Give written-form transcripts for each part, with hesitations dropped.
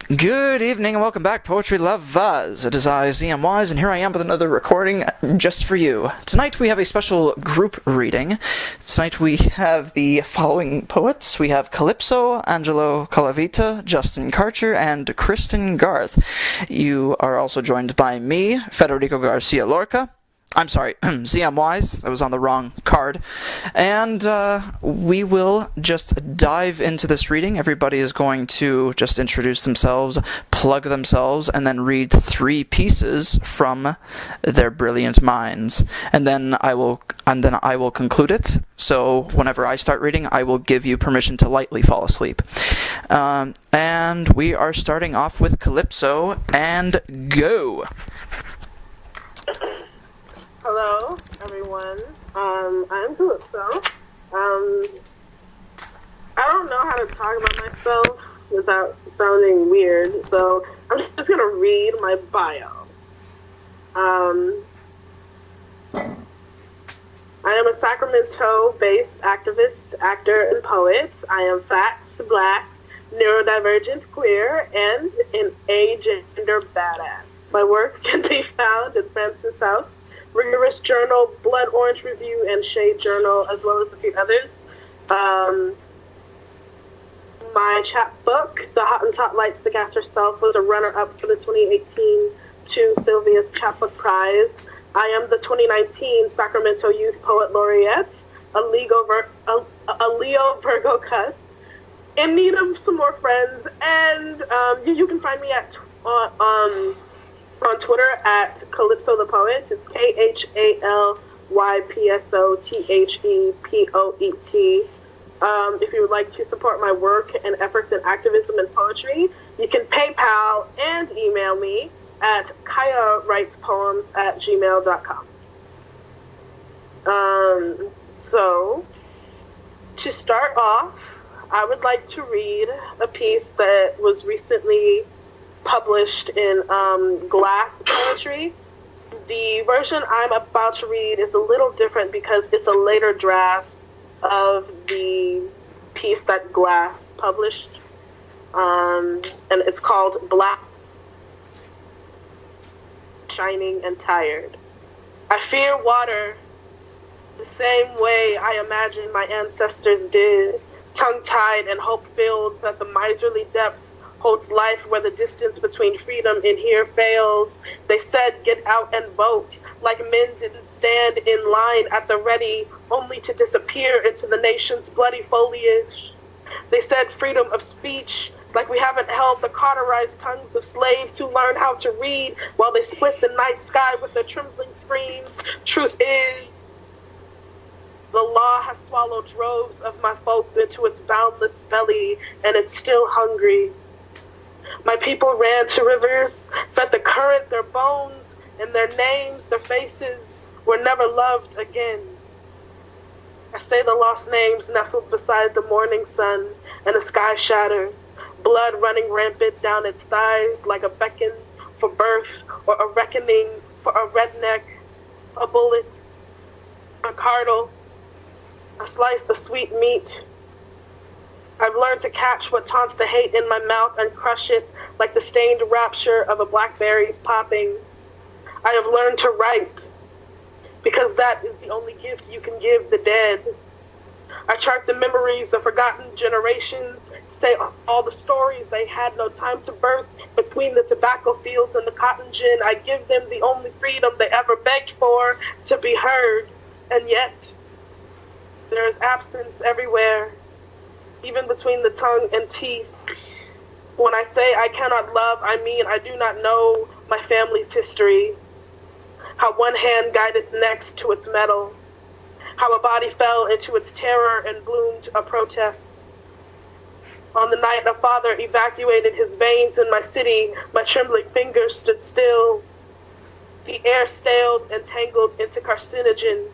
Good evening and welcome back, Poetry Lovers. It is I, ZM Wise, and here I am with another recording just for you. Tonight we have a special group reading. Tonight we have the following poets. We have Khalypso, Angelo Colavita, Justin Karcher, and Kristin Garth. You are also joined by me, Federico Garcia Lorca. I'm sorry, ZM Wise, that was on the wrong card. And we will just dive into this reading. Everybody is going to just introduce themselves, plug themselves, and then read 3 pieces from their brilliant minds. And then I will conclude it. So whenever I start reading, I will give you permission to lightly fall asleep. And we are starting off with Khalypso, and go! Hello, everyone. I'm Khalypso. I don't know how to talk about myself without sounding weird, so I'm just going to read my bio. I am a Sacramento-basse activist, actor, and poet. I am fat, black, neurodivergent, queer, and an agender badass. My work can be found in Francis House, Rigorous Journal, Blood Orange Review, and Shade Journal, as well as a few others. My chapbook, The Hot and Top Lights, The Gas Herself, was a runner-up for the 2018 to Sylvia's Chapbook Prize. I am the 2019 Sacramento Youth Poet Laureate, a Leo Virgo cuss, in need of some more friends, and you can find me on Twitter at Khalypso the Poet. It's KhalypsoThePoet. If you would like to support my work and efforts in activism and poetry, you can PayPal and email me at kayawritespoems@gmail.com. So, to start off, I would like to read a piece that was recently published in Glass Poetry. The version I'm about to read is a little different because it's a later draft of the piece that Glass published, and it's called Black, Shining and Tired. I fear water the same way I imagine my ancestors did, tongue-tied and hope-filled that the miserly depths holds life where the distance between freedom and here fails. They said, get out and vote, like men didn't stand in line at the ready, only to disappear into the nation's bloody foliage. They said freedom of speech, like we haven't held the cauterized tongues of slaves who learn how to read while they split the night sky with their trembling screams. Truth is, the law has swallowed droves of my folks into its boundless belly, and it's still hungry. My people ran to rivers, fed the current their bones, and their names, their faces, were never loved again. I say the lost names nestled beside the morning sun, and the sky shatters, blood running rampant down its thighs like a beckon for birth or a reckoning for a redneck, a bullet, a cardle, a slice of sweet meat. I've learned to catch what taunts the hate in my mouth and crush it like the stained rapture of a blackberry's popping. I have learned to write, because that is the only gift you can give the dead. I chart the memories of forgotten generations, say all the stories they had no time to birth between the tobacco fields and the cotton gin. I give them the only freedom they ever begged for, to be heard, and yet there is absence everywhere, even between the tongue and teeth. When I say I cannot love, I mean I do not know my family's history. How one hand guided next to its metal. How a body fell into its terror and bloomed a protest. On the night a father evacuated his veins in my city, my trembling fingers stood still. The air staled and tangled into carcinogen.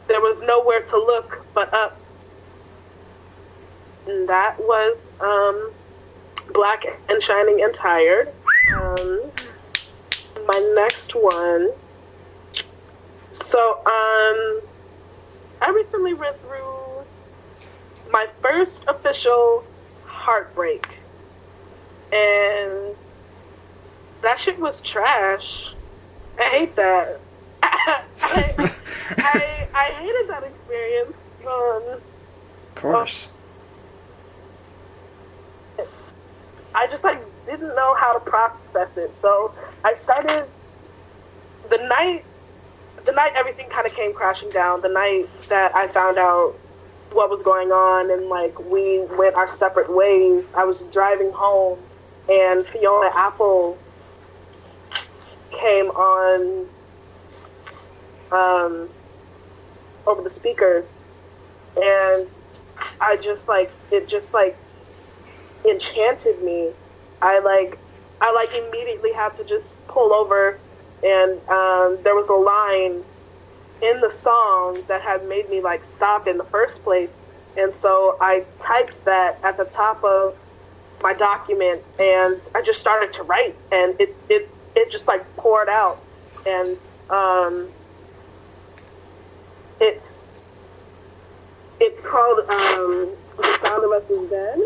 There was nowhere to look but up. And that was Black and Shining and Tired. My next one. So, I recently read through my first official heartbreak. and that shit was trash. I hate that. I hated that experience. Of course. I just like didn't know how to process it, so I started the night everything kind of came crashing down. The night that I found out what was going on and like we went our separate ways. I was driving home and Fiona Apple came on over the speakers, and I just like it just like enchanted me. I immediately had to just pull over, and there was a line in the song that had made me like stop in the first place, and so I typed that at the top of my document, and I just started to write, and it just like poured out, and it's called The Sound of Us Is Dead,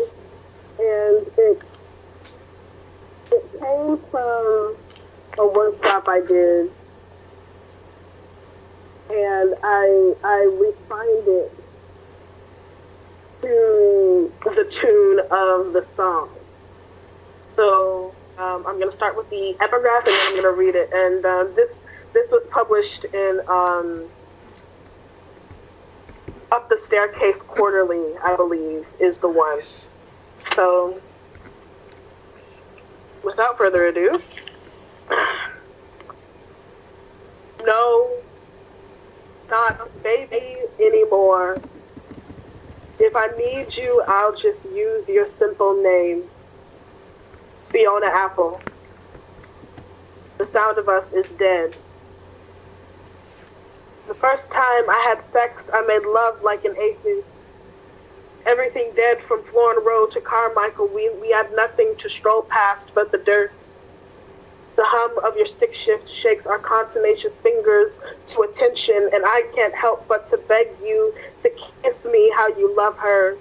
and it came from a workshop I did, and I refined it to the tune of the song. So I'm going to start with the epigraph, and then I'm going to read it. And this was published in Up the Staircase Quarterly, I believe, is the one. So without further ado, no, not a baby anymore. If I need you, I'll just use your simple name. Fiona Apple. The Sound of Us is Dead. The first time I had sex, I made love like an atheist. Everything dead from Florin Road to Carmichael. We had nothing to stroll past but the dirt. The hum of your stick shift shakes our contumacious fingers to attention, and I can't help but to beg you to kiss me how you love her.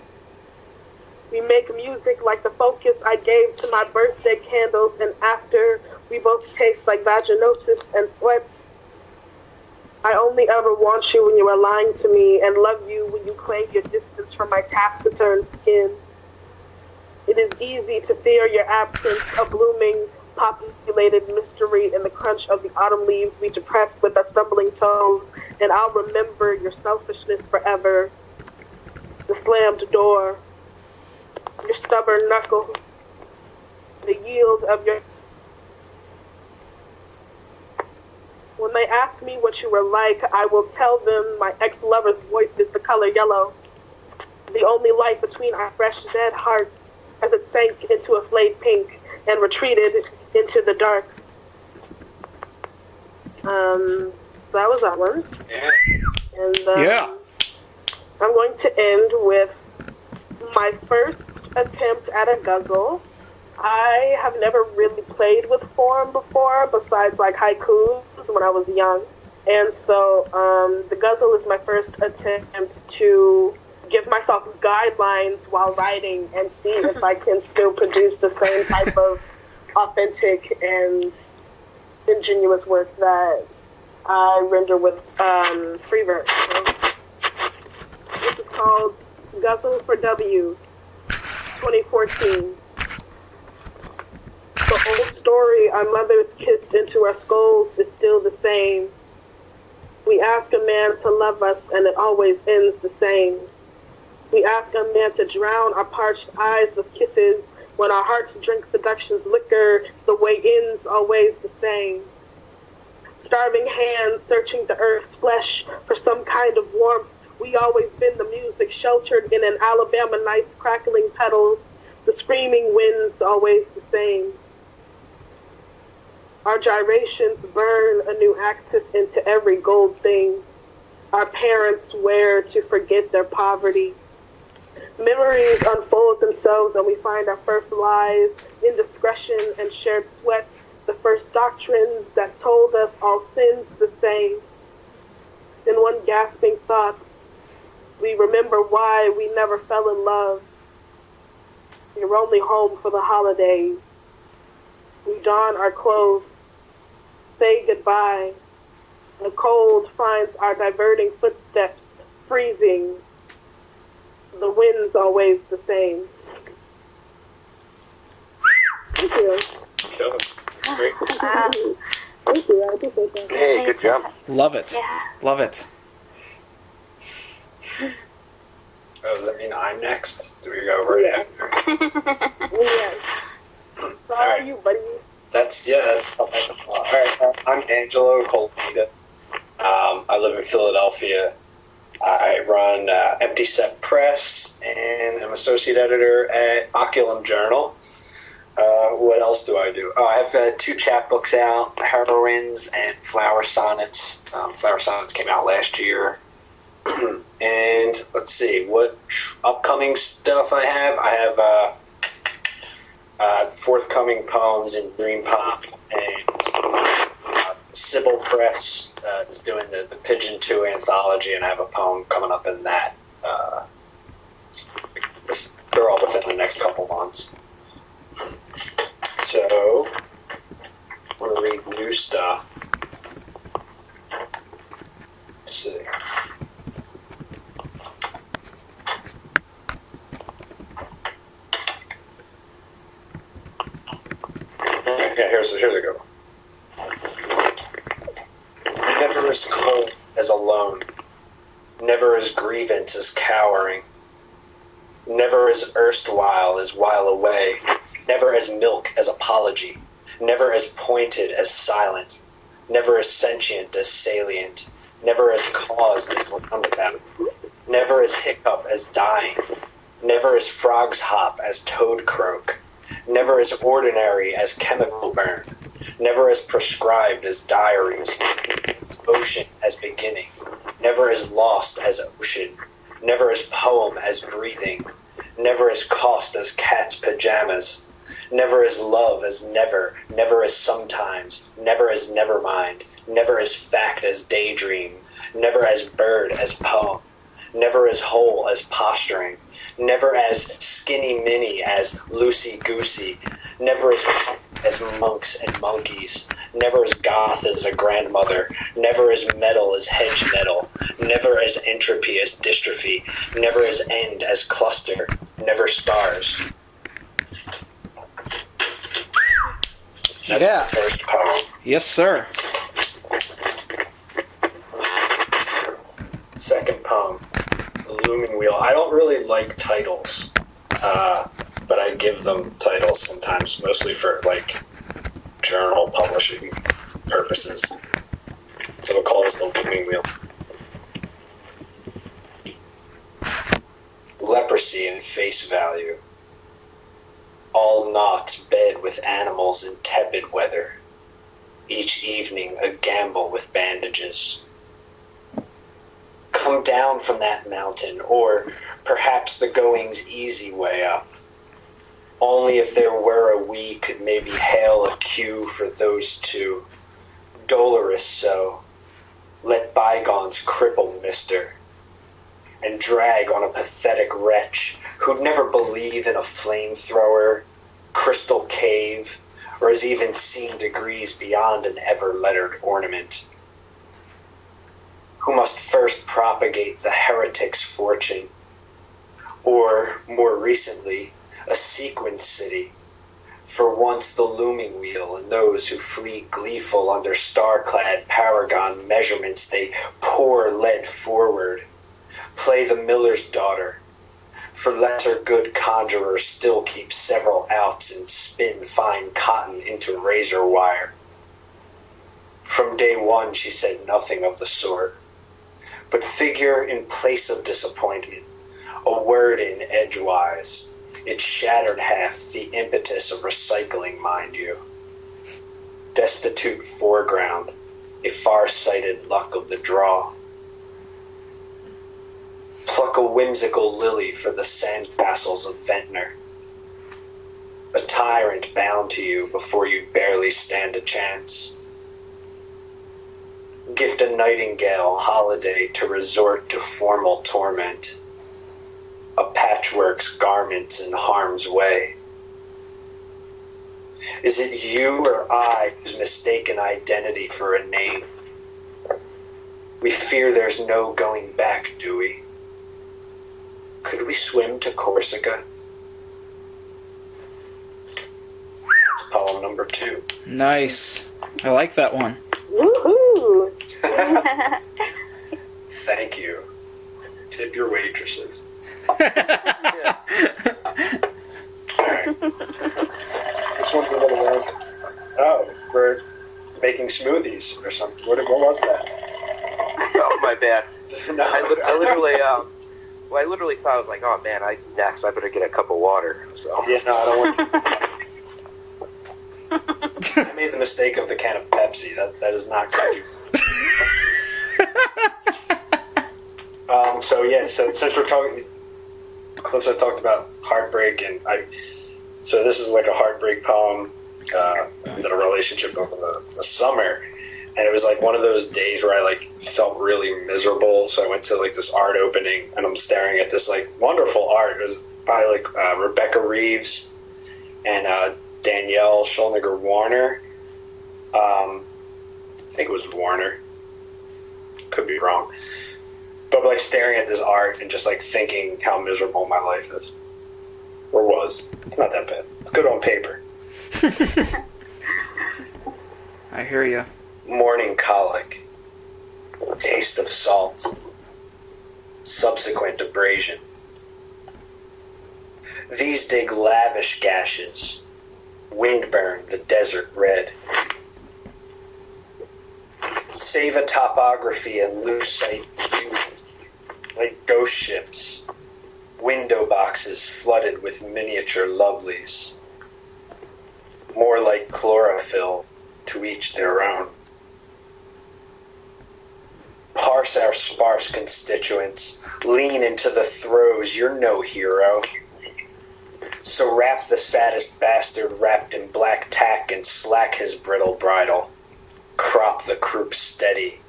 We make music like the focus I gave to my birthday candles, and after, we both taste like vaginosis and sweat. I only ever want you when you are lying to me, and love you when you claim your distance from my taciturn skin. It is easy to fear your absence, a blooming, populated mystery in the crunch of the autumn leaves we depress with our stumbling toes, and I'll remember your selfishness forever. The slammed door, your stubborn knuckle, the yield of your... When they ask me what you were like, I will tell them my ex-lover's voice is the color yellow, the only light between our fresh dead hearts as it sank into a flayed pink and retreated into the dark. So that was that one. And I'm going to end with my first attempt at a guzzle. I have never really played with form before, besides like haikus when I was young. And so the guzzle is my first attempt to give myself guidelines while writing and see if I can still produce the same type of authentic and ingenuous work that I render with free verse. So this is called Guzzle for W, 2014. The old story our mothers kissed into our skulls is still the same. We ask a man to love us, and it always ends the same. We ask a man to drown our parched eyes with kisses. When our hearts drink seduction's liquor, the way ends always the same. Starving hands searching the earth's flesh for some kind of warmth. We always been the music sheltered in an Alabama night's crackling petals. The screaming winds always the same. Our gyrations burn a new axis into every gold thing. Our parents wear to forget their poverty. Memories unfold themselves and we find our first lies, indiscretion and shared sweat, the first doctrines that told us all sins the same. In one gasping thought, we remember why we never fell in love. You're only home for the holidays. We don our clothes, say goodbye. The cold finds our diverting footsteps freezing. The wind's always the same. Thank you. Great. Thank you. I appreciate that. Hey, good job. Love it. Yeah. Love it. Oh, does that mean I'm next? Do we go right after? Yes. So how are you, buddy? That's all right. I'm Angelo Colavita. I live in Philadelphia. I run Empty Set Press and I'm associate editor at Oculum Journal. What else do I do? Oh, I have 2 chapbooks out, Heroines and Flower Sonnets. Flower Sonnets came out last year. And let's see, what upcoming stuff I have. I have forthcoming poems in Dream Pop, and Sybil Press is doing the Pigeon 2 anthology, and I have a poem coming up in that. They're all within the next couple months. So, I want to read new stuff. Let's see. Yeah, here's a good one. Never as cold as alone, never as grievance as cowering, never as erstwhile as while away, never as milk as apology, never as pointed as silent, never as sentient as salient, never as cause as roundabout, never as hiccup as dying, never as frogs hop as toad croak, never as ordinary as chemical burn, never as prescribed as diaries, ocean as beginning, never as lost as ocean, never as poem as breathing, never as cost as cat's pajamas, never as love as never, never as sometimes, never as nevermind, never as fact as daydream, never as bird as poem, never as whole as posturing, never as skinny mini as loosey-goosey, never as monks and monkeys, never as goth as a grandmother, never as metal as hedge metal, never as entropy as dystrophy, never as end as cluster, never stars. That's Yeah. the first poem. Yes, sir. Second poem, The Looming Wheel. I don't really like titles, but I give them titles sometimes, mostly for, like, journal publishing purposes. So we'll call this The Looming Wheel. Leprosy in face value. All knots bed with animals in tepid weather. Each evening a gamble with bandages. Come down from that mountain, or perhaps the going's easy way up. Only if there were a we could maybe hail a cue for those two. Dolorous so. Let bygones cripple mister. And drag on a pathetic wretch who'd never believe in a flamethrower, crystal cave, or has even seen degrees beyond an ever-lettered ornament. Who must first propagate the heretic's fortune, or, more recently, a sequin city, for once the looming wheel, and those who flee gleeful under star-clad paragon measurements they pour lead forward, play the miller's daughter, for lesser good conjurers still keep several outs and spin fine cotton into razor wire. From day one she said nothing of the sort, but figure in place of disappointment, a word in edgewise. It shattered half the impetus of recycling, mind you. Destitute foreground, a far-sighted luck of the draw. Pluck a whimsical lily for the sandcastles of Ventnor. A tyrant bound to you before you barely stand a chance. Gift a nightingale holiday to resort to formal torment. A patchwork's garment in harm's way. Is it you or I whose mistaken identity for a name? We fear there's no going back, do we? Could we swim to Corsica? It's poem number 2. Nice. I like that one. Woohoo! Thank you. Tip your waitresses. Yeah. Alright. This one's a little long. Oh, we're making smoothies or something. What was that? Oh, my bad. No. I literally thought, I was like, oh man, I better get a cup of water. So Yeah, no, I don't want. I made the mistake of the can of Pepsi. That is not good. So since we're talking, Khalypso talked about heartbreak, and so this is like a heartbreak poem that a relationship over the summer, and it was like one of those days where I like felt really miserable. So I went to like this art opening, and I'm staring at this like wonderful art. It was by like Rebecca Reeves and Danielle Schulniger Warner. I think it was Warner. Could be wrong. But like staring at this art and just like thinking how miserable my life is. Or was. It's not that bad. It's good on paper. I hear you. Morning colic. Taste of salt. Subsequent abrasion. These dig lavish gashes. Windburn the desert red. Save a topography and lose sight view, like ghost ships, window boxes flooded with miniature lovelies, more like chlorophyll, to each their own. Parse our sparse constituents, lean into the throes, you're no hero. So wrap the saddest bastard wrapped in black tack and slack his brittle bridle. Crop the croup steady.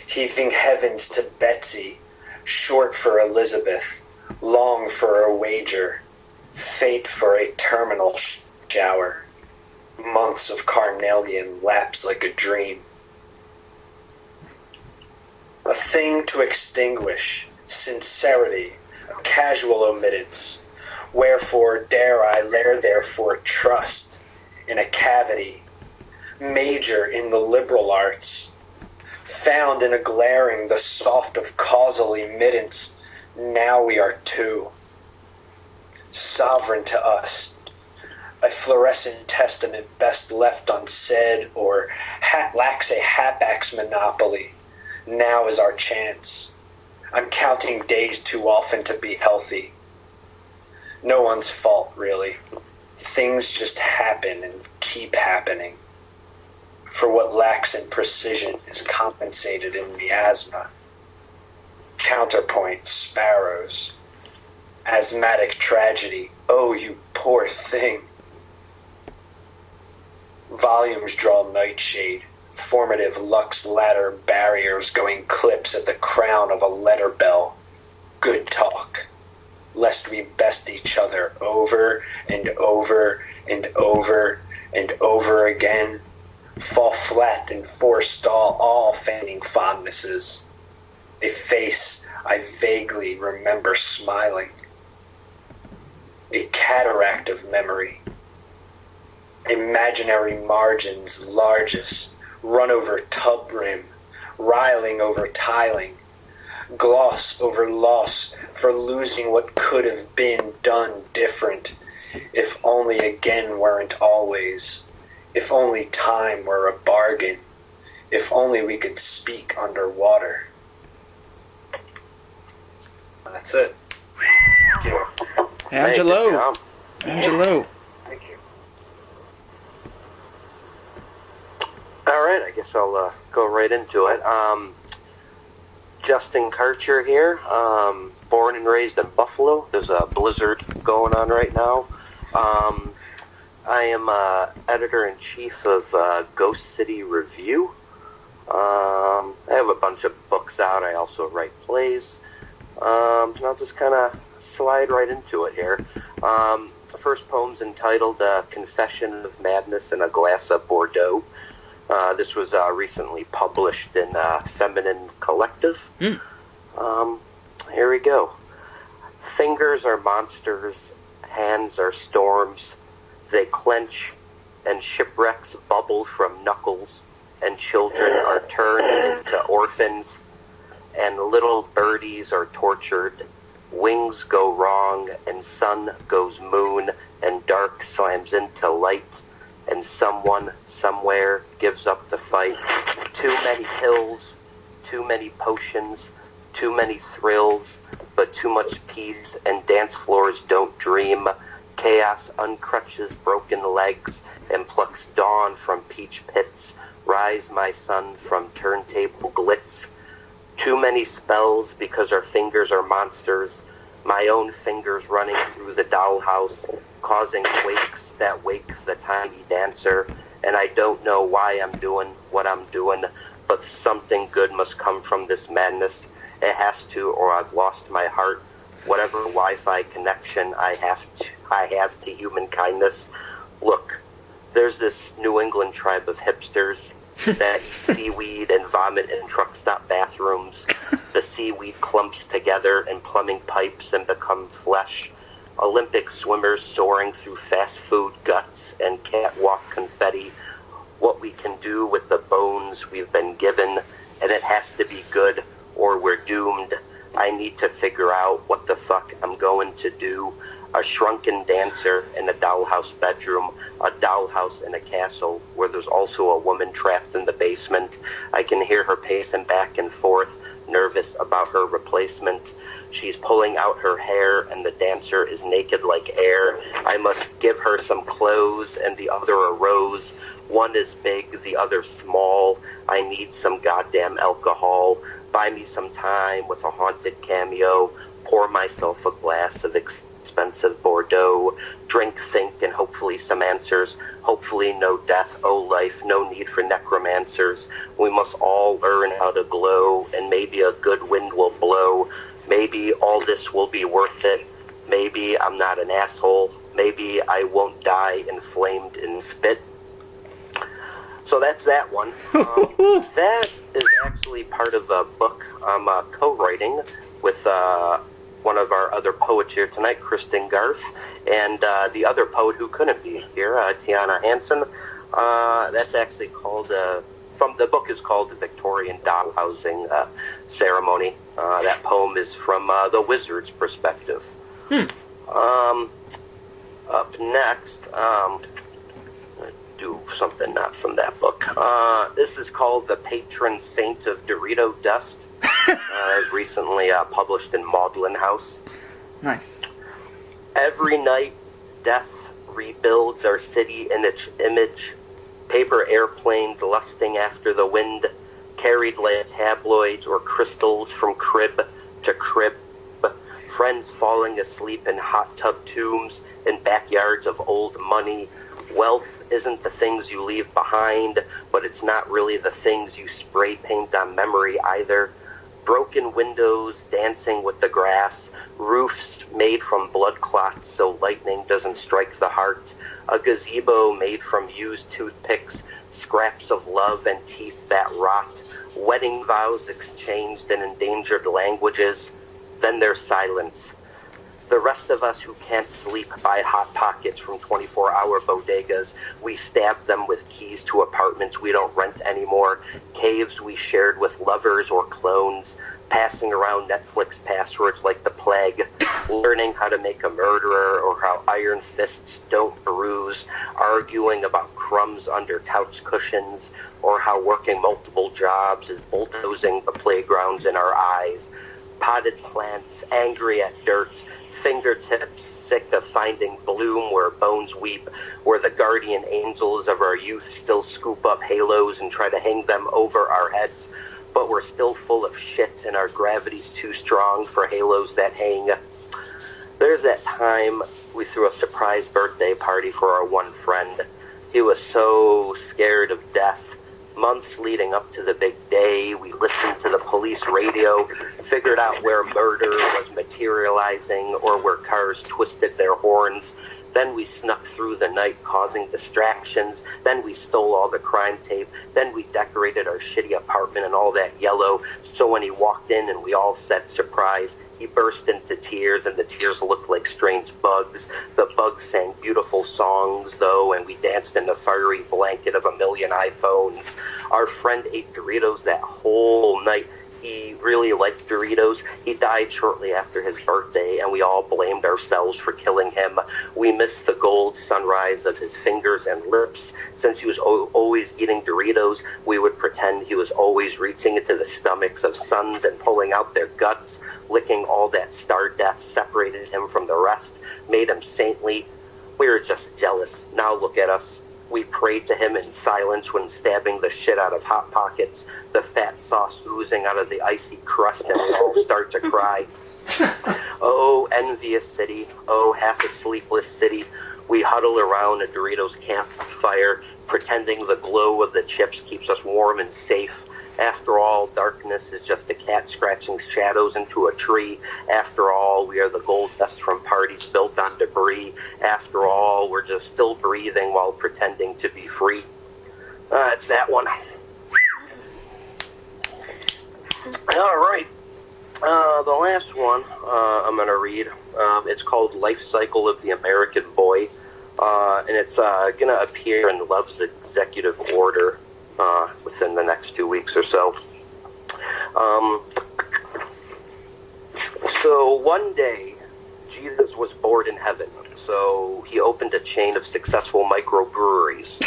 Heaving heavens to Betsy, short for Elizabeth, long for a wager, fate for a terminal shower. Months of carnelian lapse like a dream. A thing to extinguish, sincerity, a casual omittance. Wherefore dare I lair therefore trust in a cavity, major in the liberal arts, found in a glaring the soft of causal emittance. Now we are two, sovereign to us, a fluorescent testament best left unsaid, or lacks a hapax monopoly. Now is our chance. I'm counting days too often to be healthy. No one's fault, really. Things just happen and keep happening. For what lacks in precision is compensated in miasma. Counterpoint sparrows. Asthmatic tragedy. Oh, you poor thing. Volumes draw nightshade. Formative lux ladder barriers going clips at the crown of a letter bell. Good talk. Lest we best each other over and over and over and over again. Fall flat and forestall all feigning fondnesses. A face I vaguely remember smiling. A cataract of memory. Imaginary margins largest, run over tub rim, riling over tiling. Gloss over loss for losing what could have been done different. If only again weren't always. If only time were a bargain. If only we could speak underwater. That's it. Thank you. Angelo. Hey, good job. Angelo. Thank you. All right, I guess I'll go right into it. Justin Karcher here, born and raised in Buffalo. There's a blizzard going on right now. I am editor-in-chief of Ghost City Review. I have a bunch of books out. I also write plays. And I'll just kind of slide right into it here. The first poem's entitled Confession of Madness in a Glass of Bordeaux. This was recently published in Feminine Collective. Here we go. Fingers are monsters, hands are storms. They clench, and shipwrecks bubble from knuckles, and children are turned into orphans, and little birdies are tortured. Wings go wrong, and sun goes moon, and dark slams into light, and someone somewhere gives up the fight. Too many pills, too many potions, too many thrills, but too much peace, and dance floors don't dream. Chaos uncrutches broken legs and plucks dawn from peach pits. Rise, my son, from turntable glitz. Too many spells because our fingers are monsters. My own fingers running through the dollhouse, causing quakes that wake the tiny dancer. And I don't know why I'm doing what I'm doing, but something good must come from this madness. It has to, or I've lost my heart. Whatever Wi-Fi connection I have to human kindness. Look, there's this New England tribe of hipsters that eat seaweed and vomit in truck stop bathrooms. The seaweed clumps together in plumbing pipes and become flesh. Olympic swimmers soaring through fast food guts and catwalk confetti. What we can do with the bones we've been given, and it has to be good or we're doomed. I need to figure out what the fuck I'm going to do. A shrunken dancer in a dollhouse bedroom, a dollhouse in a castle where there's also a woman trapped in the basement. I can hear her pacing back and forth, nervous about her replacement. She's pulling out her hair and the dancer is naked like air. I must give her some clothes and the other a rose. One is big, the other small. I need some goddamn alcohol. Buy me some time with a haunted cameo. Pour myself a glass of expensive Bordeaux. Drink, think, and hopefully some answers. Hopefully no death, oh life, no need for necromancers. We must all learn how to glow, and maybe a good wind will blow. Maybe all this will be worth it. Maybe I'm not an asshole. Maybe I won't die inflamed in spit. So that's that one. That is actually part of a book I'm co-writing with one of our other poets here tonight, Kristin Garth, and the other poet who couldn't be here, Tiana Hansen. That's actually called, from the book is called The Victorian Dollhousing Ceremony. That poem is from the wizard's perspective. Up next, do something not from that book. This is called The Patron Saint of Dorito Dust. As recently published in Maudlin House. Nice. Every night, death rebuilds our city in its image. Paper airplanes lusting after the wind, carried like tabloids or crystals from crib to crib. Friends falling asleep in hot tub tombs in backyards of old money. Wealth isn't the things you leave behind, but it's not really the things you spray paint on memory either. Broken windows dancing with the grass, roofs made from blood clots so lightning doesn't strike the heart, a gazebo made from used toothpicks, scraps of love and teeth that rot, wedding vows exchanged in endangered languages. Then there's silence. The rest of us who can't sleep buy Hot Pockets from 24-hour bodegas. We stab them with keys to apartments we don't rent anymore, caves we shared with lovers or clones, passing around Netflix passwords like the plague, learning how to make a murderer or how iron fists don't bruise, arguing about crumbs under couch cushions, or how working multiple jobs is bulldozing the playgrounds in our eyes, potted plants, angry at dirt, fingertips sick of finding bloom where bones weep, where the guardian angels of our youth still scoop up halos and try to hang them over our heads, but we're still full of shit and our gravity's too strong for halos that hang. There's that time we threw a surprise birthday party for our one friend. He was so scared of death. Months leading up to the big day, we listened to the police radio, figured out where murder was materializing or where cars twisted their horns, Then we snuck through the night causing distractions. Then we stole all the crime tape. Then we decorated our shitty apartment in all that yellow. So when he walked in and we all said surprise, he burst into tears, and the tears looked like strange bugs. The bugs sang beautiful songs, though, and we danced in the fiery blanket of a million iPhones. Our friend ate Doritos that whole night. He really liked Doritos. He died shortly after his birthday, and we all blamed ourselves for killing him. We missed the gold sunrise of his fingers and lips. Since he was always eating Doritos, we would pretend he was always reaching into the stomachs of sons and pulling out their guts. Licking all that star death separated him from the rest, made him saintly. We were just jealous. Now look at us. We prayed to him in silence when stabbing the shit out of Hot Pockets, the fat sauce oozing out of the icy crust, and we all start to cry. Oh, envious city. Oh, half a sleepless city. We huddle around a Doritos campfire, pretending the glow of the chips keeps us warm and safe. After all, darkness is just a cat scratching shadows into a tree. After all, we are the gold dust from parties built on debris. After all, we're just still breathing while pretending to be free. It's that one. All right. The last one I'm going to read, it's called Life Cycle of the American Boy, and it's going to appear in Love's Executive Order within the next 2 weeks or so. So one day, Jesus was bored in heaven, so he opened a chain of successful microbreweries.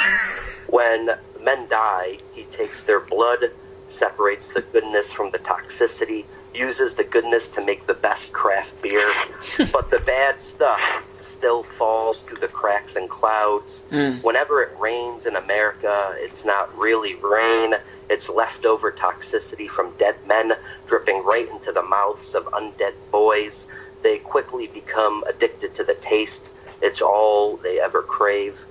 When men die, he takes their blood, separates the goodness from the toxicity, uses the goodness to make the best craft beer, but the bad stuff still falls through the cracks and clouds. Whenever it rains in America, it's not really rain. It's leftover toxicity from dead men dripping right into the mouths of undead boys. They quickly become addicted to the taste. It's all they ever crave.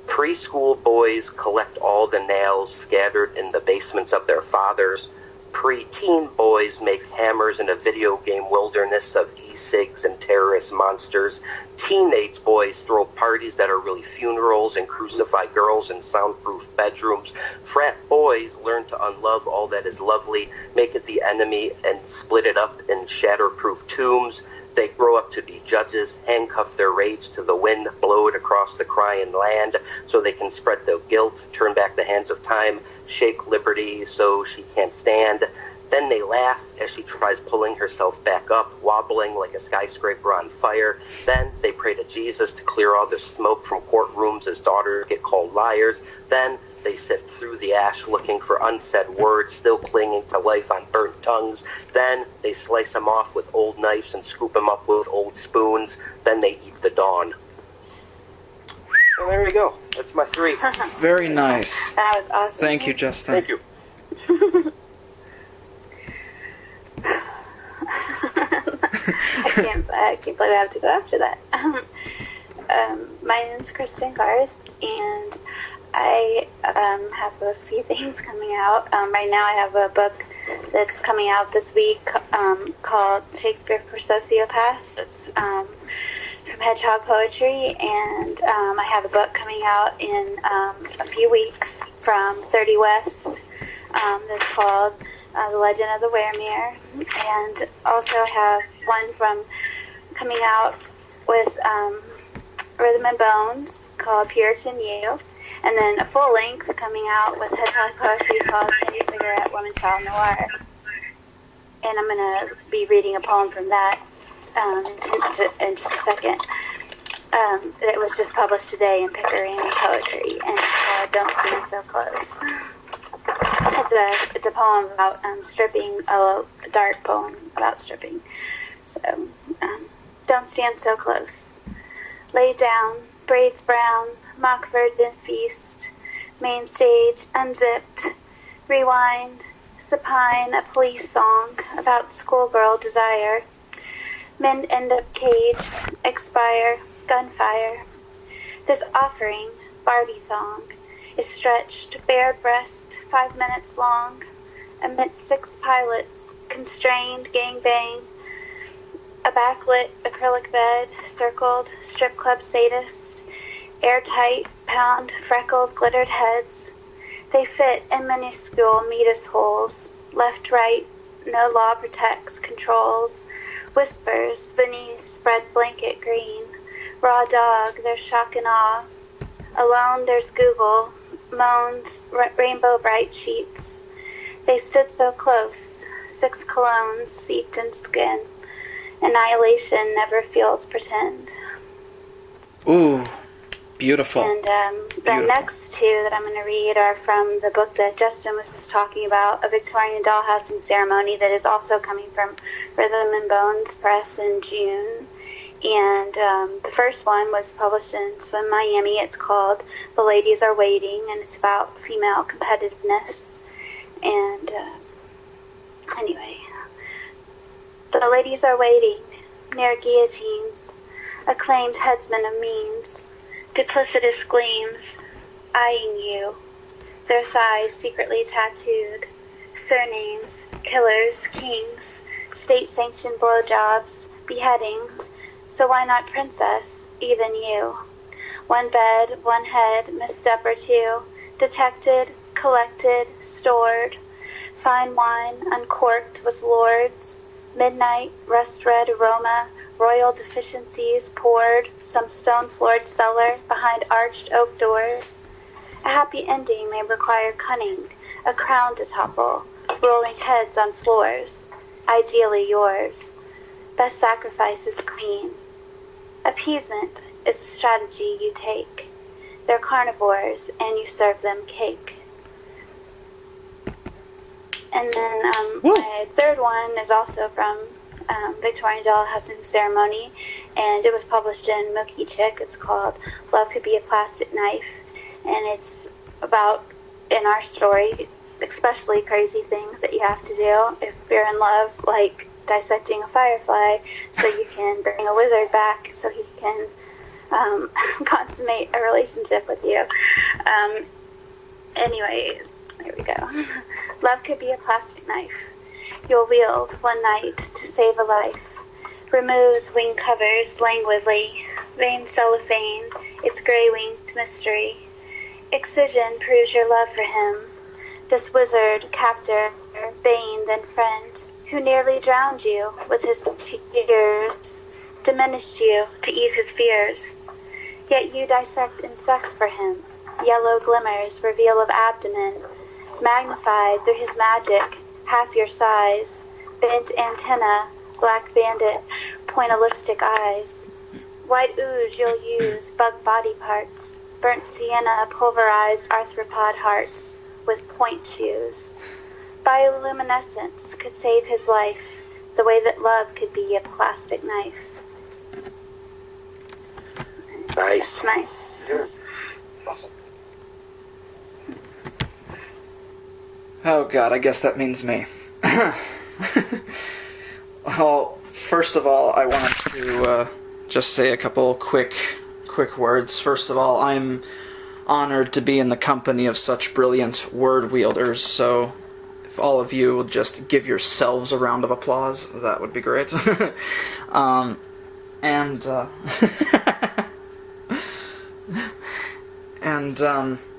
Preschool boys collect all the nails scattered in the basements of their fathers. Pre-teen boys make hammers in a video game wilderness of e-cigs and terrorist monsters. Teenage boys throw parties that are really funerals and crucify girls in soundproof bedrooms. Frat boys learn to unlove all that is lovely, make it the enemy, and split it up in shatterproof tombs. They grow up to be judges, handcuff their rage to the wind, blow it across the crying land so they can spread their guilt, turn back the hands of time, shake liberty so she can't stand. Then they laugh as she tries pulling herself back up, wobbling like a skyscraper on fire. Then they pray to Jesus to clear all the smoke from courtrooms as daughters get called liars. Then they sift through the ash looking for unsaid words, still clinging to life on burnt tongues. Then they slice them off with old knives and scoop them up with old spoons. Then they eat the dawn. And there you go. That's my 3. Very nice. That was awesome. Thank you, Justin. Thank you. I can't believe I have to go after that. My name's Kristin Garth, and I have a few things coming out. Right now I have a book that's coming out this week called Shakespeare for Sociopaths. It's from Hedgehog Poetry, and I have a book coming out in a few weeks from 30 West that's called The Legend of the Weremere, and also have one from coming out with Rhythm and Bones called Puritan You, and then a full length coming out with Hedgehog Poetry called Candy Cigarette, Woman, Child, Noir. And I'm going to be reading a poem from that in just a second. It was just published today in Pickering Poetry, and Don't Seem So Close. It's a poem about stripping, a dark poem about stripping. So, don't stand so close. Lay down, braids brown, mock virgin feast. Main stage, unzipped. Rewind, supine, a police song about schoolgirl desire. Men end up caged, expire, gunfire. This offering, Barbie song, is stretched, bared breast, 5 minutes long, amidst 6 pilots, constrained gangbang. A backlit acrylic bed, circled, strip club sadist, airtight, pound, freckled, glittered heads. They fit in minuscule meatus holes, left, right, no law protects, controls, whispers beneath spread blanket green, raw dog, there's shock and awe. Alone there's Google, moans, rainbow bright sheets. They stood so close, 6 colognes seeped in skin. Annihilation never feels pretend. Ooh, beautiful. And the next two that I'm going to read are from the book that Justin was just talking about, A Victorian Dollhousing Ceremony, that is also coming from Rhythm and Bones Press in June. And the first one was published in Swim Miami. It's called The Ladies Are Waiting, and it's about female competitiveness. And anyway, the ladies are waiting, near guillotines, acclaimed headsmen of means, duplicitous gleams, eyeing you, their thighs secretly tattooed, surnames, killers, kings, state-sanctioned blowjobs, beheadings, so why not princess, even you? One bed, one head, misstep or two, detected, collected, stored, fine wine, uncorked with lords, midnight, rust-red aroma, royal deficiencies poured, some stone-floored cellar behind arched oak doors. A happy ending may require cunning, a crown to topple, rolling heads on floors, ideally yours. Best sacrifice is queen. Appeasement is the strategy you take. They're carnivores, and you serve them cake. And then my third one is also from Victorian Dollhousing Ceremony, and it was published in Mookie Chick. It's called Love Could Be a Plastic Knife, and it's about, in our story, especially crazy things that you have to do if you're in love, like dissecting a firefly so you can bring a wizard back so he can consummate a relationship with you. Anyway, here we go. Love could be a plastic knife you'll wield one night to save a life. Removes wing covers languidly, vein cellophane, its gray-winged mystery. Excision proves your love for him, this wizard, captor, bane, then friend, who nearly drowned you with his tears, diminished you to ease his fears. Yet you dissect insects for him, yellow glimmers reveal of abdomen, magnified through his magic, half your size, bent antenna, black bandit, pointillistic eyes. White ooze you'll use, bug body parts, burnt sienna, pulverized arthropod hearts, with point shoes. Bioluminescence could save his life, the way that love could be a plastic knife. Nice. Nice. Yeah. Awesome. Oh god, I guess that means me. Well, first of all, I wanted to just say a couple quick words. First of all, I'm honored to be in the company of such brilliant word wielders, so if all of you would just give yourselves a round of applause, that would be great.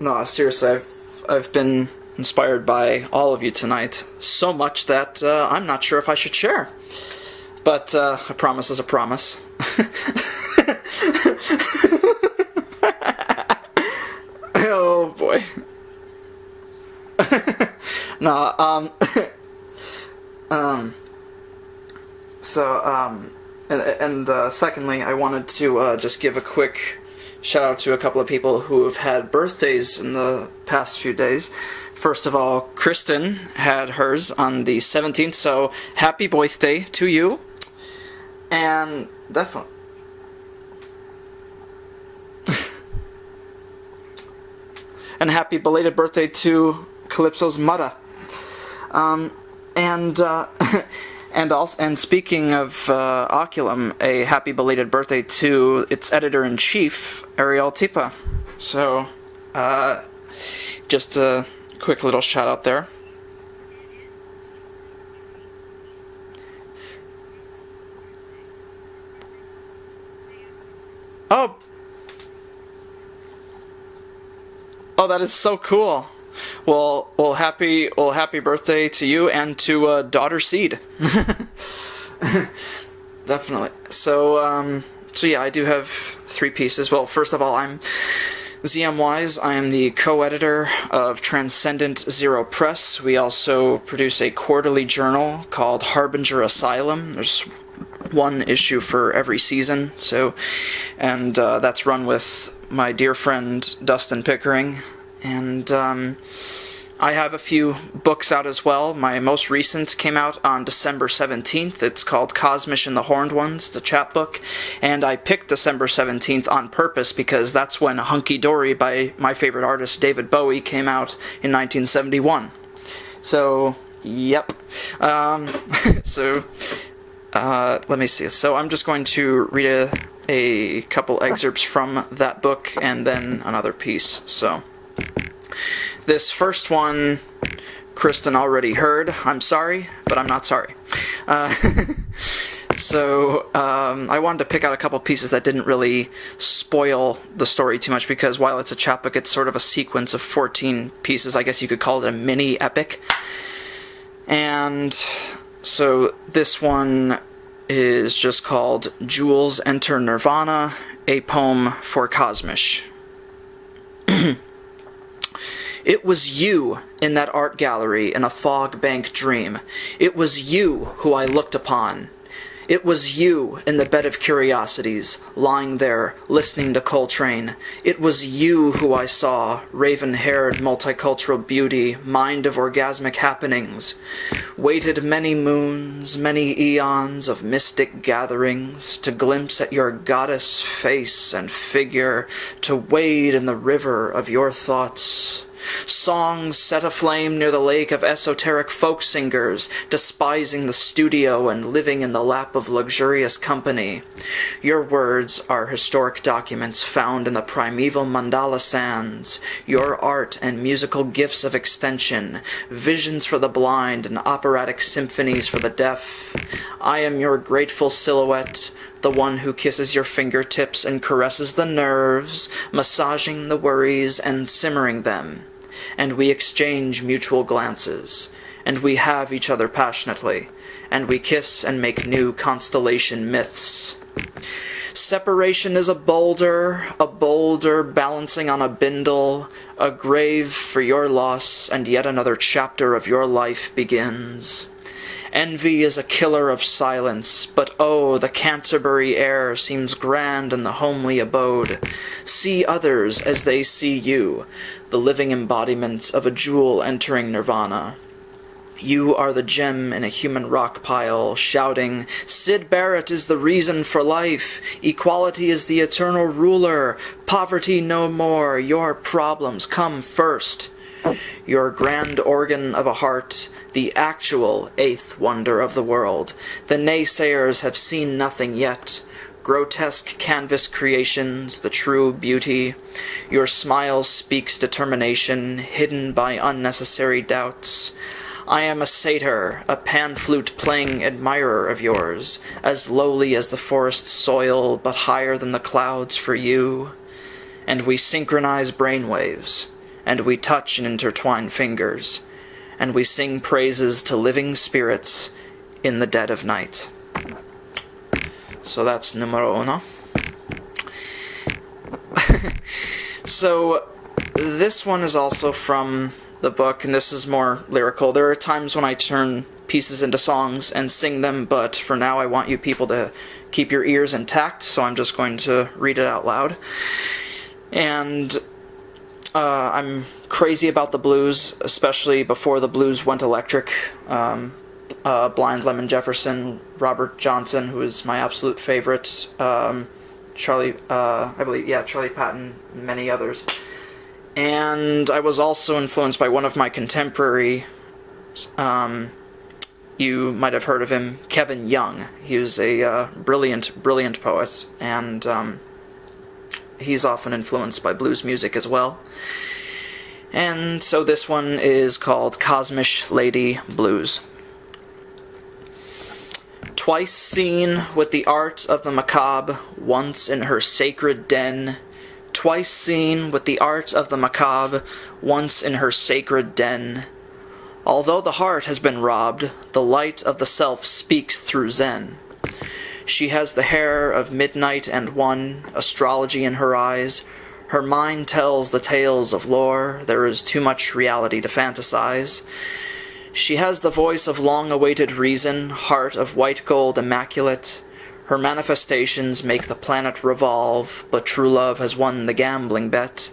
No, seriously, I've been inspired by all of you tonight, so much that I'm not sure if I should share. But a promise is a promise. Oh boy. No, secondly, I wanted to just give a quick shout out to a couple of people who have had birthdays in the past few days. First of all, Kristin had hers on the 17th, so happy birthday to you. And definitely. And happy belated birthday to Khalypso's mother. And speaking of Oculum, a happy belated birthday to its editor-in-chief, Ariel Tipa. So, just a quick little shout out there. Oh, that is so cool. Well, happy birthday to you and to Daughter Seed. Definitely. So yeah, I do have 3 pieces. Well, first of all, I'm ZM Wise. I am the co-editor of Transcendent Zero Press. We also produce a quarterly journal called Harbinger Asylum. There's 1 issue for every season. And that's run with my dear friend Dustin Pickering. And I have a few books out as well. My most recent came out on December 17th. It's called Cosmish and the Horned Ones. It's a chapbook. And I picked December 17th on purpose because that's when Hunky Dory by my favorite artist David Bowie came out in 1971. So, yep. Let me see. So I'm just going to read a couple excerpts from that book and then another piece. So this first one, Kristin already heard. I'm sorry, but I'm not sorry. I wanted to pick out a couple pieces that didn't really spoil the story too much, because while it's a chapbook, it's sort of a sequence of 14 pieces. I guess you could call it a mini epic. And so this one is just called Jewels Enter Nirvana, a poem for Cosmish. It was you in that art gallery in a fog bank dream. It was you who I looked upon. It was you in the bed of curiosities, lying there, listening to Coltrane. It was you who I saw, raven-haired multicultural beauty, mind of orgasmic happenings. Waited many moons, many eons of mystic gatherings, to glimpse at your goddess face and figure, to wade in the river of your thoughts. Songs set aflame near the lake of esoteric folk singers, despising the studio and living in the lap of luxurious company. Your words are historic documents found in the primeval mandala sands, your art and musical gifts of extension, visions for the blind and operatic symphonies for the deaf. I am your grateful silhouette, the one who kisses your fingertips and caresses the nerves, massaging the worries and simmering them. And we exchange mutual glances, and we have each other passionately, and we kiss and make new constellation myths. Separation is a boulder balancing on a bindle, a grave for your loss, and yet another chapter of your life begins. Envy is a killer of silence, but oh, the Canterbury air seems grand in the homely abode. See others as they see you, the living embodiment of a jewel entering nirvana. You are the gem in a human rock pile, shouting, Syd Barrett is the reason for life, equality is the eternal ruler, poverty no more, your problems come first. Your grand organ of a heart, the actual eighth wonder of the world. The naysayers have seen nothing yet. Grotesque canvas creations, the true beauty. Your smile speaks determination, hidden by unnecessary doubts. I am a satyr, a pan-flute-playing admirer of yours, as lowly as the forest soil, but higher than the clouds for you. And we synchronize brainwaves, and we touch and intertwine fingers, and we sing praises to living spirits in the dead of night. So that's numero uno. So this one is also from the book, and this is more lyrical. There are times when I turn pieces into songs and sing them, but for now I want you people to keep your ears intact, so I'm just going to read it out loud. And I'm crazy about the blues, especially before the blues went electric. Blind Lemon Jefferson, Robert Johnson, who is my absolute favorite, Charlie Patton, and many others. And I was also influenced by one of my contemporary, you might have heard of him, Kevin Young. He was a brilliant poet, and he's often influenced by blues music as well. And so this one is called Cosmish Lady Blues. Twice seen with the art of the macabre, once in her sacred den. Twice seen with the art of the macabre, once in her sacred den. Although the heart has been robbed, the light of the self speaks through Zen. She has the hair of midnight and one, astrology in her eyes. Her mind tells the tales of lore, there is too much reality to fantasize. She has the voice of long-awaited reason, heart of white gold immaculate. Her manifestations make the planet revolve, but true love has won the gambling bet.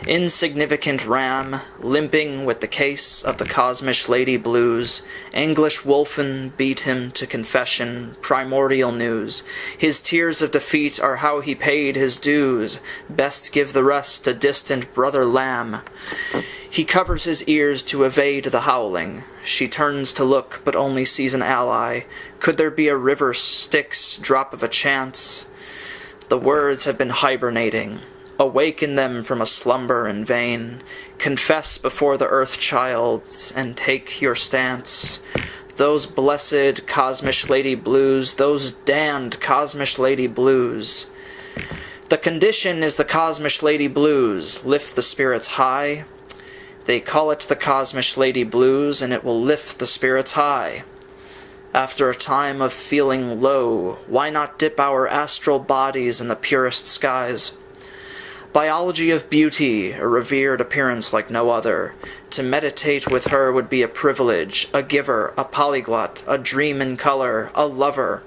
Insignificant ram, limping with the case of the Cosmish Lady Blues, English Wolfen beat him to confession, primordial news. His tears of defeat are how he paid his dues, best give the rest to distant brother lamb. He covers his ears to evade the howling. She turns to look, but only sees an ally. Could there be a river Styx, drop of a chance? The words have been hibernating. Awaken them from a slumber in vain. Confess before the earth child, and take your stance. Those blessed Cosmish Lady Blues, those damned Cosmish Lady Blues. The condition is the Cosmish Lady Blues. Lift the spirits high. They call it the Cosmish Lady Blues, and it will lift the spirits high. After a time of feeling low, why not dip our astral bodies in the purest skies? Biology of beauty, a revered appearance like no other. To meditate with her would be a privilege, a giver, a polyglot, a dream in color, a lover.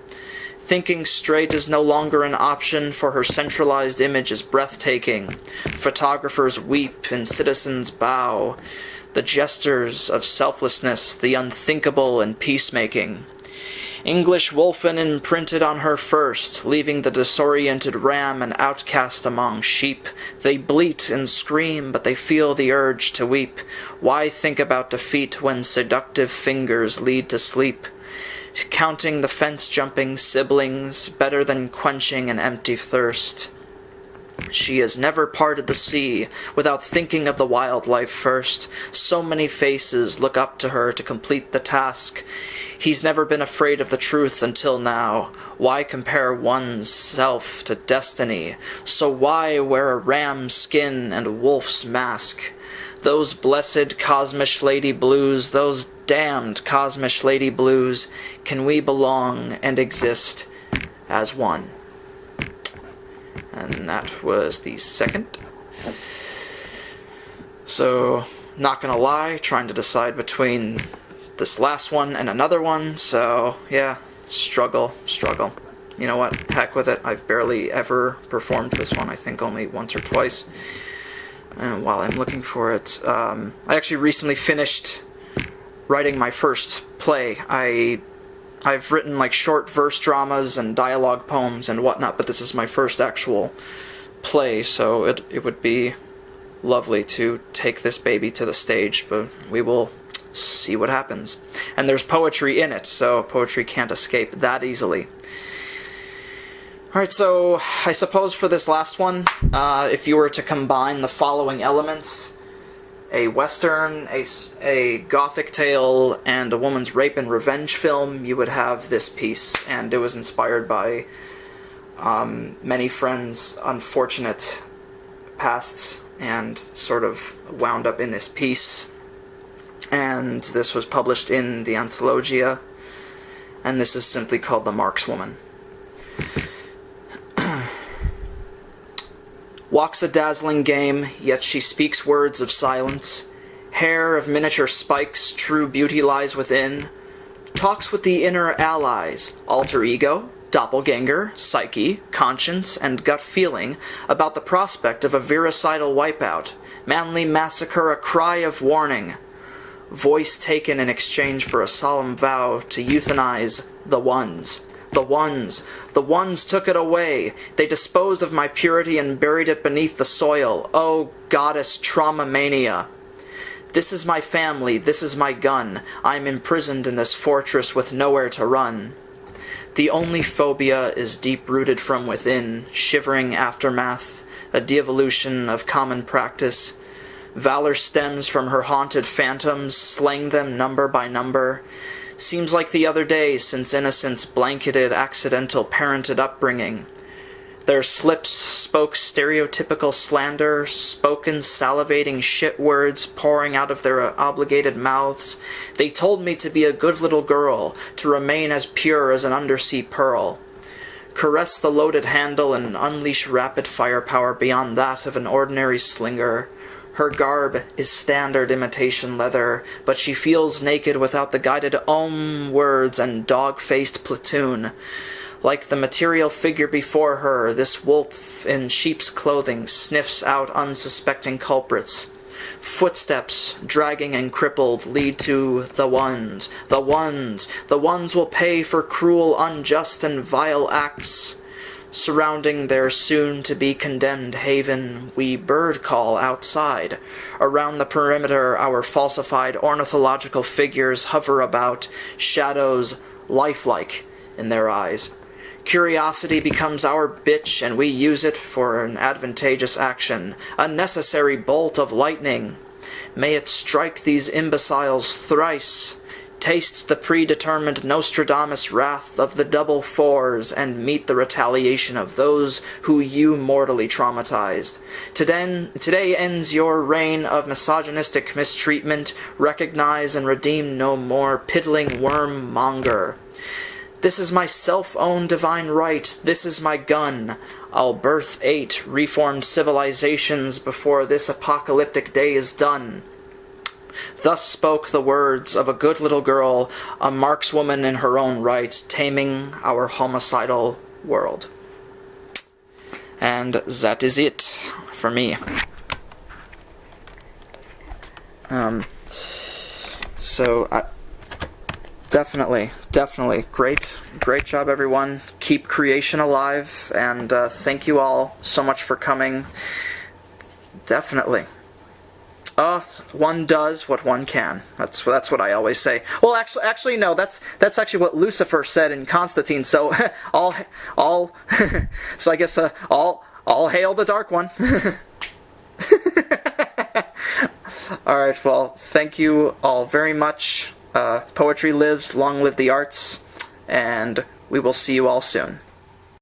Thinking straight is no longer an option, for her centralized image is breathtaking. Photographers weep and citizens bow. The gestures of selflessness, the unthinkable and peacemaking. English Wolfen imprinted on her first, leaving the disoriented ram an outcast among sheep. They bleat and scream, but they feel the urge to weep. Why think about defeat when seductive fingers lead to sleep? Counting the fence-jumping siblings, better than quenching an empty thirst. She has never parted the sea without thinking of the wildlife first. So many faces look up to her to complete the task. He's never been afraid of the truth until now. Why compare one's self to destiny? So why wear a ram's skin and a wolf's mask? Those blessed Cosmish Lady Blues, those damned Cosmish Lady Blues, can we belong and exist as one? And that was the second. So, not gonna lie, trying to decide between this last one and another one, so, yeah, struggle. You know what, heck with it, I've barely ever performed this one, I think only once or twice. And while I'm looking for it, I actually recently finished writing my first play. I've written like short verse dramas and dialogue poems and whatnot, but this is my first actual play, so it would be lovely to take this baby to the stage, but we will see what happens. And there's poetry in it, so poetry can't escape that easily. Alright, so I suppose for this last one, if you were to combine the following elements: a western, a gothic tale, and a woman's rape and revenge film, you would have this piece. And it was inspired by many friends' unfortunate pasts, and sort of wound up in this piece. And this was published in the Anthologia, and this is simply called The Markswoman. Walks a dazzling game, yet she speaks words of silence. Hair of miniature spikes, true beauty lies within. Talks with the inner allies, alter ego, doppelganger, psyche, conscience, and gut feeling about the prospect of a virucidal wipeout, manly massacre, a cry of warning. Voice taken in exchange for a solemn vow to euthanize the ones. The ones took it away. They disposed of my purity and buried it beneath the soil. Oh, goddess trauma mania. This is my family, this is my gun. I am imprisoned in this fortress with nowhere to run. The only phobia is deep-rooted from within, shivering aftermath, a de-evolution of common practice. Valor stems from her haunted phantoms, slaying them number by number. Seems like the other day since innocence blanketed accidental parented upbringing. Their slips spoke stereotypical slander, spoken salivating shit words pouring out of their obligated mouths. They told me to be a good little girl, to remain as pure as an undersea pearl. Caress the loaded handle and unleash rapid firepower beyond that of an ordinary slinger. Her garb is standard imitation leather, but she feels naked without the guided Om words and dog-faced platoon. Like the material figure before her, this wolf in sheep's clothing sniffs out unsuspecting culprits. Footsteps, dragging and crippled, lead to the ones. The ones. The ones will pay for cruel, unjust, and vile acts. Surrounding their soon-to-be-condemned haven, we bird call outside. Around the perimeter, our falsified ornithological figures hover about, shadows lifelike in their eyes. Curiosity becomes our bitch, and we use it for an advantageous action, a necessary bolt of lightning. May it strike these imbeciles thrice, taste the predetermined Nostradamus wrath of the double fours, and meet the retaliation of those who you mortally traumatized. Today ends your reign of misogynistic mistreatment. Recognize and redeem no more, piddling worm monger. This is my self-owned divine right. This is my gun. I'll birth 8 reformed civilizations before this apocalyptic day is done. Thus spoke the words of a good little girl, a markswoman in her own right, taming our homicidal world. And that is it for me. Definitely. Great job, everyone. Keep creation alive, and thank you all so much for coming. Definitely. One does what one can. That's what I always say. Well, actually, no. That's actually what Lucifer said in Constantine. So, so I guess all hail the Dark One. All right. Well, thank you all very much. Poetry lives, long live the arts, and we will see you all soon.